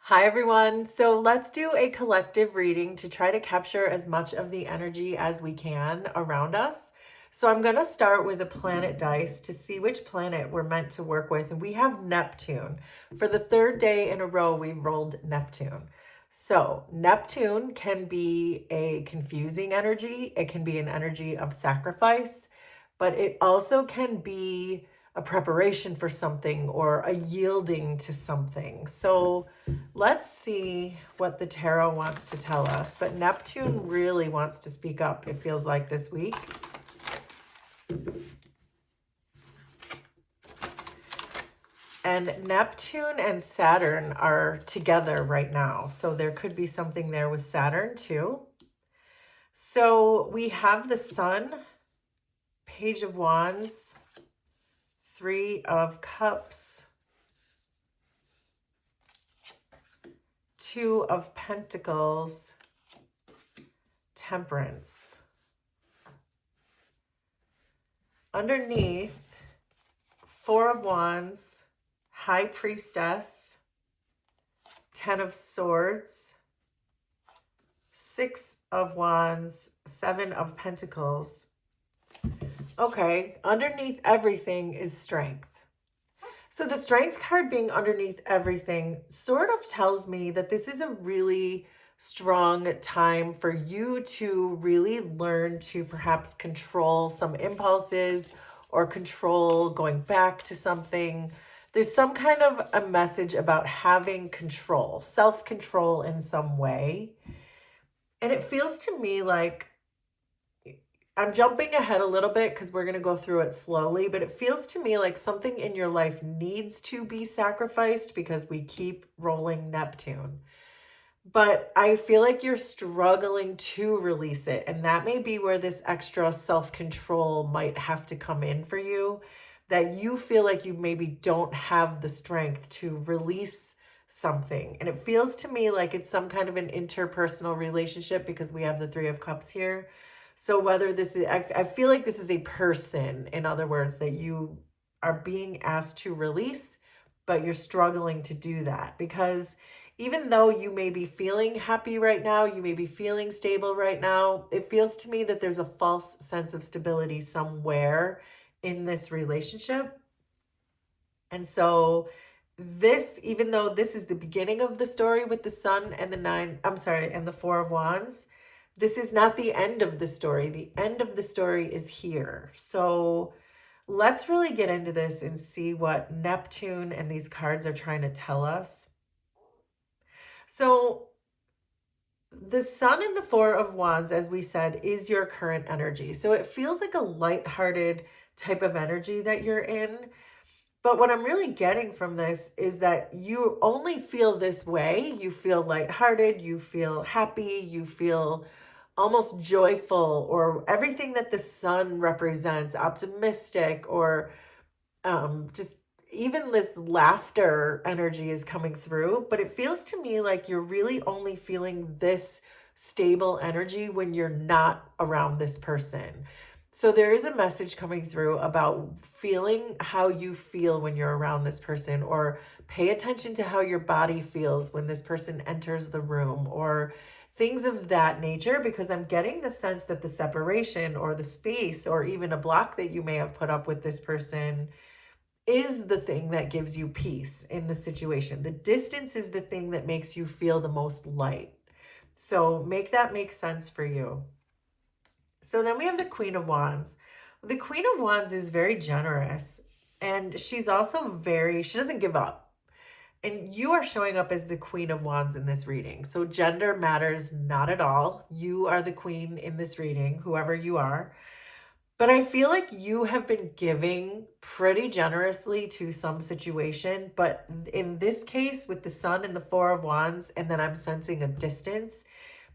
Hi, everyone. So let's do a collective reading to try to capture as much of the energy as we can around us. So I'm going to start with a planet dice to see which planet we're meant to work with. And we have Neptune. For the third day in a row, we've rolled Neptune. So Neptune can be a confusing energy. It can be an energy of sacrifice, but it also can be a preparation for something or a yielding to something. So let's see what the tarot wants to tell us. But Neptune really wants to speak up, it feels like this week. And Neptune and Saturn are together right now. So there could be something there with Saturn too. So we have the Sun, Page of Wands, Three of Cups, Two of Pentacles, Temperance. Underneath, Four of Wands, High Priestess, Ten of Swords, Six of Wands, Seven of Pentacles. Okay, underneath everything is strength. So the strength card being underneath everything sort of tells me that this is a really strong time for you to really learn to perhaps control some impulses or control going back to something. There's some kind of a message about having control, self-control in some way. And it feels to me like I'm jumping ahead a little bit because we're going to go through it slowly, but it feels to me like something in your life needs to be sacrificed because we keep rolling Neptune. But I feel like you're struggling to release it. And that may be where this extra self-control might have to come in for you, that you feel like you maybe don't have the strength to release something. And it feels to me like it's some kind of an interpersonal relationship because we have the Three of Cups here. So whether this is, I feel like this is a person, in other words, that you are being asked to release, but you're struggling to do that because even though you may be feeling happy right now, you may be feeling stable right now, it feels to me that there's a false sense of stability somewhere in this relationship. And so this, even though this is the beginning of the story with the Sun and and the Four of Wands, this is not the end of the story. The end of the story is here. So let's really get into this and see what Neptune and these cards are trying to tell us. So the Sun and the Four of Wands, as we said, is your current energy. So it feels like a lighthearted type of energy that you're in. But what I'm really getting from this is that you only feel this way. You feel lighthearted, you feel happy, you feel almost joyful, or everything that the Sun represents, optimistic, or just even this laughter energy is coming through. But it feels to me like you're really only feeling this stable energy when you're not around this person. So there is a message coming through about feeling how you feel when you're around this person, or pay attention to how your body feels when this person enters the room, or things of that nature, because I'm getting the sense that the separation or the space or even a block that you may have put up with this person is the thing that gives you peace in the situation. The distance is the thing that makes you feel the most light. So make that make sense for you. So then we have the Queen of Wands. The Queen of Wands is very generous, and she's also she doesn't give up. And you are showing up as the Queen of Wands in this reading. So gender matters not at all. You are the queen in this reading, whoever you are. But I feel like you have been giving pretty generously to some situation. But in this case, with the Sun and the Four of Wands, and then I'm sensing a distance,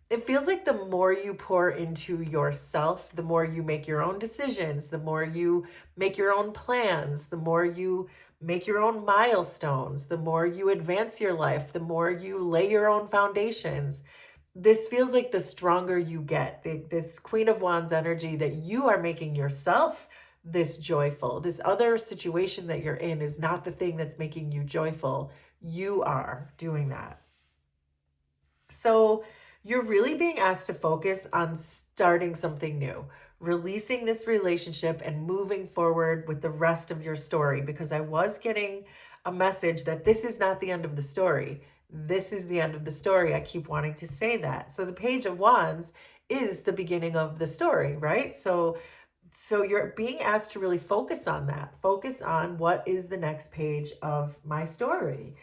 it feels like the more you pour into yourself, the more you make your own decisions, the more you make your own plans, the more you make your own milestones, the more you advance your life, the more you lay your own foundations. This feels like the stronger you get, this Queen of Wands energy, that you are making yourself this joyful. This other situation that you're in is not the thing that's making you joyful. You are doing that. So you're really being asked to focus on starting something new, releasing this relationship and moving forward with the rest of your story. Because I was getting a message that this is not the end of the story. This is the end of the story. I keep wanting to say that. So the Page of Wands is the beginning of the story, right? So you're being asked to really focus on that. Focus on what is the next page of my story.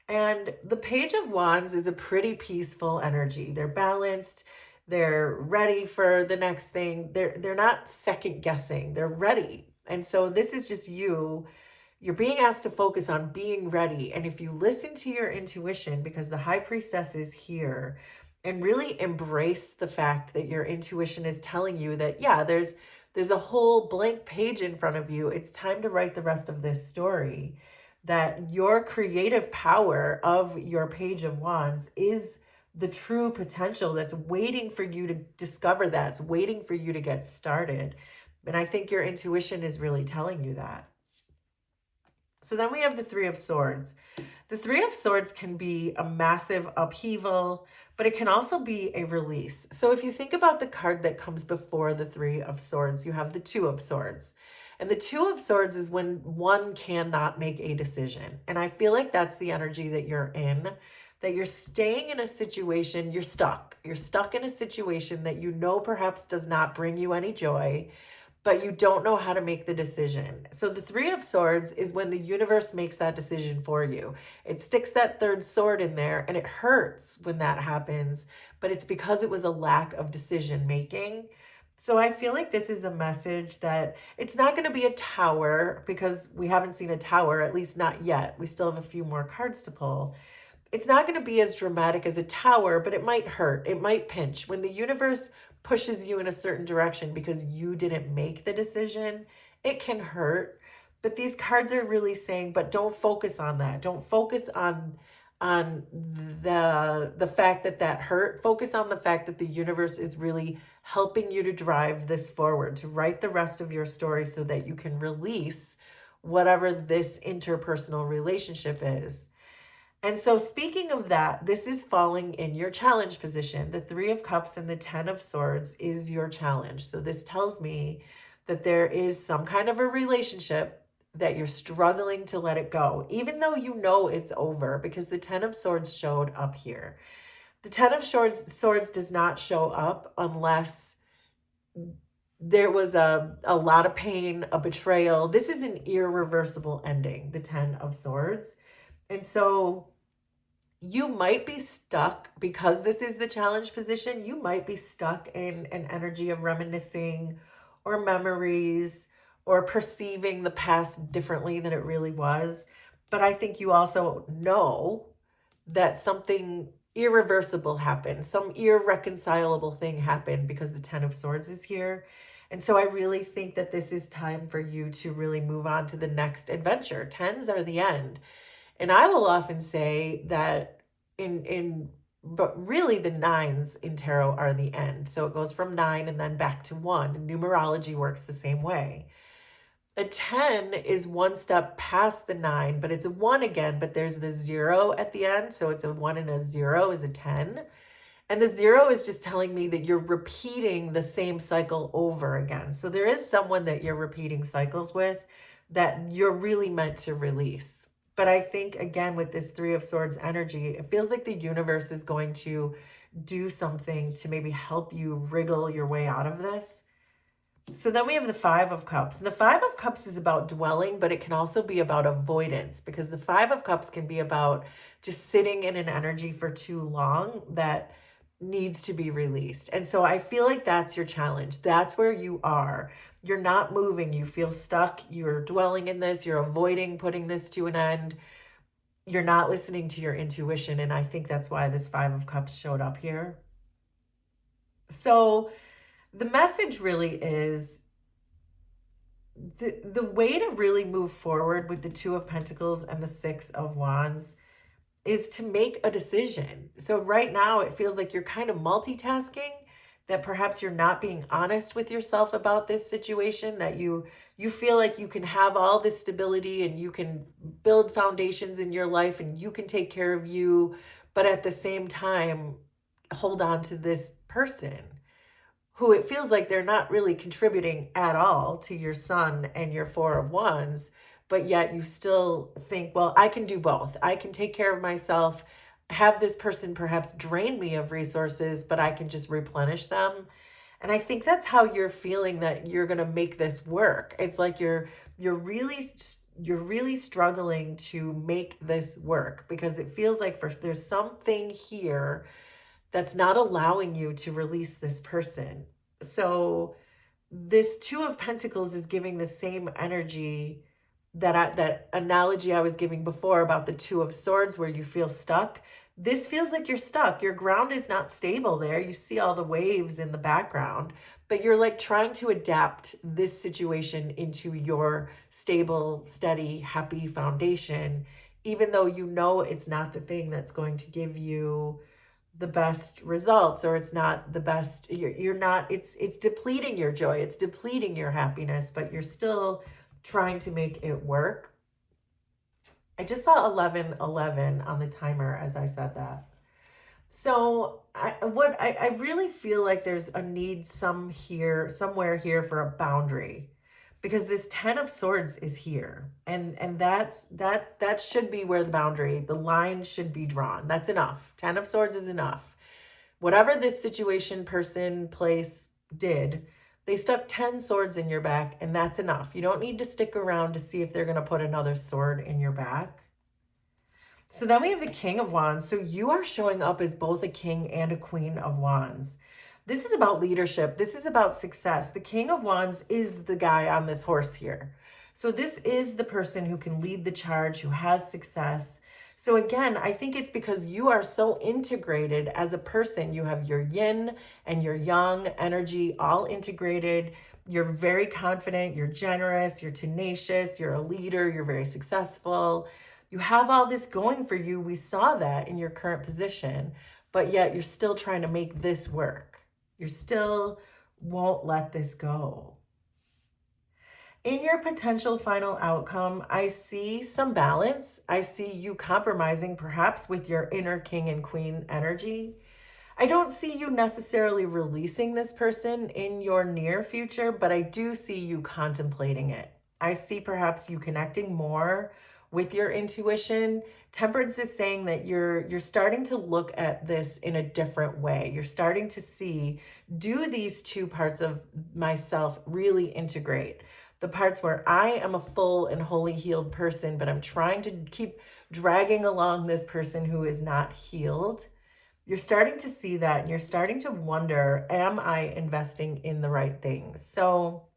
And the Page of Wands is a pretty peaceful energy. They're balanced, they're ready for the next thing. They're not second guessing. They're ready. And so this is just you're being asked to focus on being ready. And if you listen to your intuition, because the High Priestess is here, and really embrace the fact that your intuition is telling you that, yeah, there's a whole blank page in front of you. It's time to write the rest of this story. That your creative power of your Page of Wands is the true potential that's waiting for you to discover that. It's waiting for you to get started. And I think your intuition is really telling you that. So then we have the Three of Swords. The Three of Swords can be a massive upheaval, but it can also be a release. So if you think about the card that comes before the Three of Swords, you have the Two of Swords. And the Two of Swords is when one cannot make a decision. And I feel like that's the energy that you're in, that you're staying in a situation, you're stuck. You're stuck in a situation that you know perhaps does not bring you any joy, but you don't know how to make the decision. So the Three of Swords is when the universe makes that decision for you. It sticks that third sword in there and it hurts when that happens, but it's because it was a lack of decision making. So I feel like this is a message that it's not going to be a tower, because we haven't seen a tower, at least not yet. We still have a few more cards to pull. It's not going to be as dramatic as a tower, but it might hurt. It might pinch. When the universe pushes you in a certain direction because you didn't make the decision, it can hurt. But these cards are really saying, but don't focus on that. Don't focus on the fact that that hurt. Focus on the fact that the universe is really helping you to drive this forward, to write the rest of your story so that you can release whatever this interpersonal relationship is. And so, speaking of that, this is falling in your challenge position. The Three of Cups and the Ten of Swords is your challenge. So, this tells me that there is some kind of a relationship that you're struggling to let it go, even though you know it's over, because the Ten of Swords showed up here. The Ten of Swords does not show up unless there was a lot of pain, a betrayal. This is an irreversible ending, the Ten of Swords. And so, you might be stuck, because this is the challenge position. You might be stuck in an energy of reminiscing or memories or perceiving the past differently than it really was. But I think you also know that something irreversible happened, some irreconcilable thing happened, because the Ten of Swords is here. And so I really think that this is time for you to really move on to the next adventure. Tens are the end. And I will often say that but really the nines in tarot are the end. So it goes from 9 and then back to 1. And numerology works the same way. A 10 is one step past the 9, but it's a 1 again, but there's the 0 at the end. So it's a 1 and a 0 is a 10. And the 0 is just telling me that you're repeating the same cycle over again. So there is someone that you're repeating cycles with that you're really meant to release. But I think, again, with this Three of Swords energy, it feels like the universe is going to do something to maybe help you wriggle your way out of this. So then we have the Five of Cups. And the Five of Cups is about dwelling, but it can also be about avoidance, because the Five of Cups can be about just sitting in an energy for too long that needs to be released. And so I feel like that's your challenge. That's where you are. You're not moving. You feel stuck. You're dwelling in this. You're avoiding putting this to an end. You're not listening to your intuition. And I think that's why this Five of Cups showed up here. So the message really is the way to really move forward with the Two of Pentacles and the Six of Wands is to make a decision. So right now it feels like you're kind of multitasking, that perhaps you're not being honest with yourself about this situation, that you feel like you can have all this stability and you can build foundations in your life and you can take care of you, but at the same time hold on to this person who it feels like they're not really contributing at all to your sun and your four of wands, but yet you still think, well, I can do both. I can take care of myself, have this person perhaps drain me of resources, but I can just replenish them. And I think that's how you're feeling that you're going to make this work. It's like you're really you're really struggling to make this work because it feels like there's something here that's not allowing you to release this person. So this Two of Pentacles is giving the same energy that analogy I was giving before about the Two of Swords where you feel stuck. This feels like you're stuck. Your ground is not stable there. You see all the waves in the background, but you're like trying to adapt this situation into your stable, steady, happy foundation, even though you know it's not the thing that's going to give you the best results, or it's not the best, you're not, it's depleting your joy, it's depleting your happiness, but you're still trying to make it work. I just saw 1111 on the timer as I said that. So I really feel like there's a need somewhere here for a boundary, because this 10 of Swords is here, and that should be where the line should be drawn. That's enough. 10 of Swords is enough. Whatever this situation, person, place did, they stuck 10 swords in your back, and that's enough. You don't need to stick around to see if they're going to put another sword in your back. So then we have the King of Wands. So you are showing up as both a king and a queen of wands. This is about leadership. This is about success. The King of Wands is the guy on this horse here. So this is the person who can lead the charge, who has success. So again, I think it's because you are so integrated as a person. You have your yin and your yang energy all integrated. You're very confident, you're generous, you're tenacious, you're a leader, you're very successful. You have all this going for you. We saw that in your current position, but yet you're still trying to make this work. You still won't let this go. In your potential final outcome, I see some balance. I see you compromising perhaps with your inner king and queen energy. I don't see you necessarily releasing this person in your near future, but I do see you contemplating it. I see perhaps you connecting more with your intuition. Temperance is saying that you're starting to look at this in a different way. You're starting to see, do these two parts of myself really integrate? The parts where I am a full and wholly healed person, but I'm trying to keep dragging along this person who is not healed. You're starting to see that, and you're starting to wonder, am I investing in the right things? So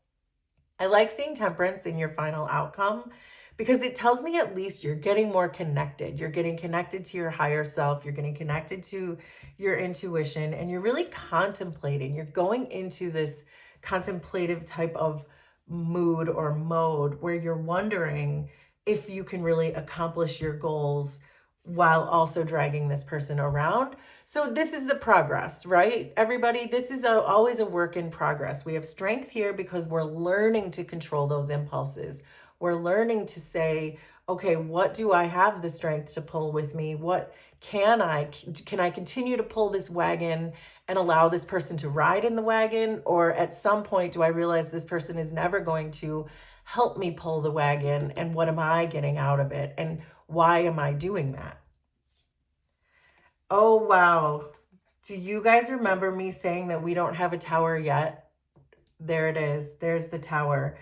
I like seeing Temperance in your final outcome, because it tells me at least you're getting more connected. You're getting connected to your higher self. You're getting connected to your intuition, and you're really contemplating. You're going into this contemplative type of mood or mode where you're wondering if you can really accomplish your goals while also dragging this person around. So this is the progress, right? Everybody, this is always a work in progress. We have strength here because we're learning to control those impulses. We're learning to say, okay, what do I have the strength to pull with me? What can I continue to pull this wagon and allow this person to ride in the wagon? Or at some point, do I realize this person is never going to help me pull the wagon? And what am I getting out of it? And why am I doing that? Oh, wow. Do you guys remember me saying that we don't have a tower yet? There it is. There's the tower.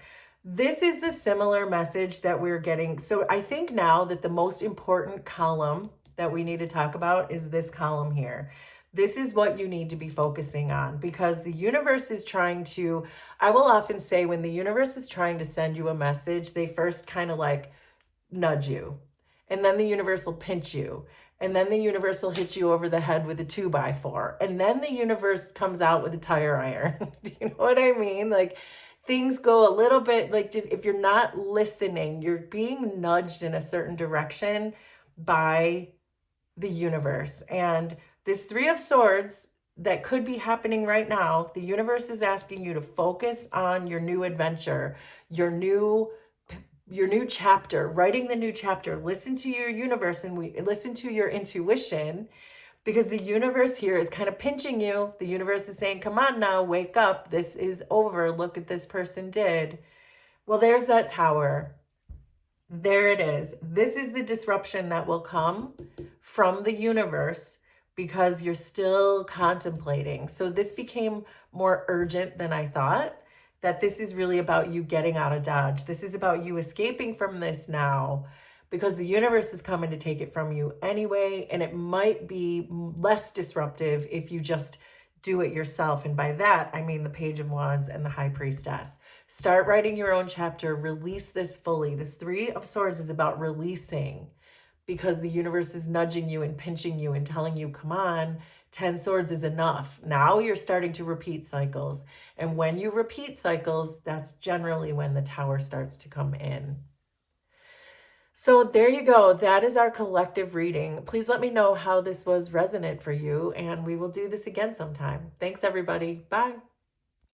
This is the similar message that we're getting. So I think now that the most important column that we need to talk about is this column here. This is what you need to be focusing on, because the universe is trying to, I will often say when the universe is trying to send you a message, they first kind of like nudge you, and then the universe will pinch you. And then the universe will hit you over the head with a 2x4. And then the universe comes out with a tire iron. Do you know what I mean? Like, things go a little bit like, just if you're not listening, you're being nudged in a certain direction by the universe. And this Three of Swords that could be happening right now, the universe is asking you to focus on your new adventure, your new chapter, writing the new chapter. Listen to your universe and we listen to your intuition, because the universe here is kind of pinching you. The universe is saying, come on now, wake up. This is over. Look at this person did. Well, there's that tower. There it is. This is the disruption that will come from the universe because you're still contemplating. So this became more urgent than I thought, that this is really about you getting out of Dodge. This is about you escaping from this now because the universe is coming to take it from you anyway. And it might be less disruptive if you just do it yourself. And by that, I mean the Page of Wands and the High Priestess. Start writing your own chapter. Release this fully. This Three of Swords is about releasing because the universe is nudging you and pinching you and telling you, come on, 10 swords is enough. Now you're starting to repeat cycles. And when you repeat cycles, that's generally when the tower starts to come in. So there you go. That is our collective reading. Please let me know how this was resonant for you, and we will do this again sometime. Thanks, everybody. Bye.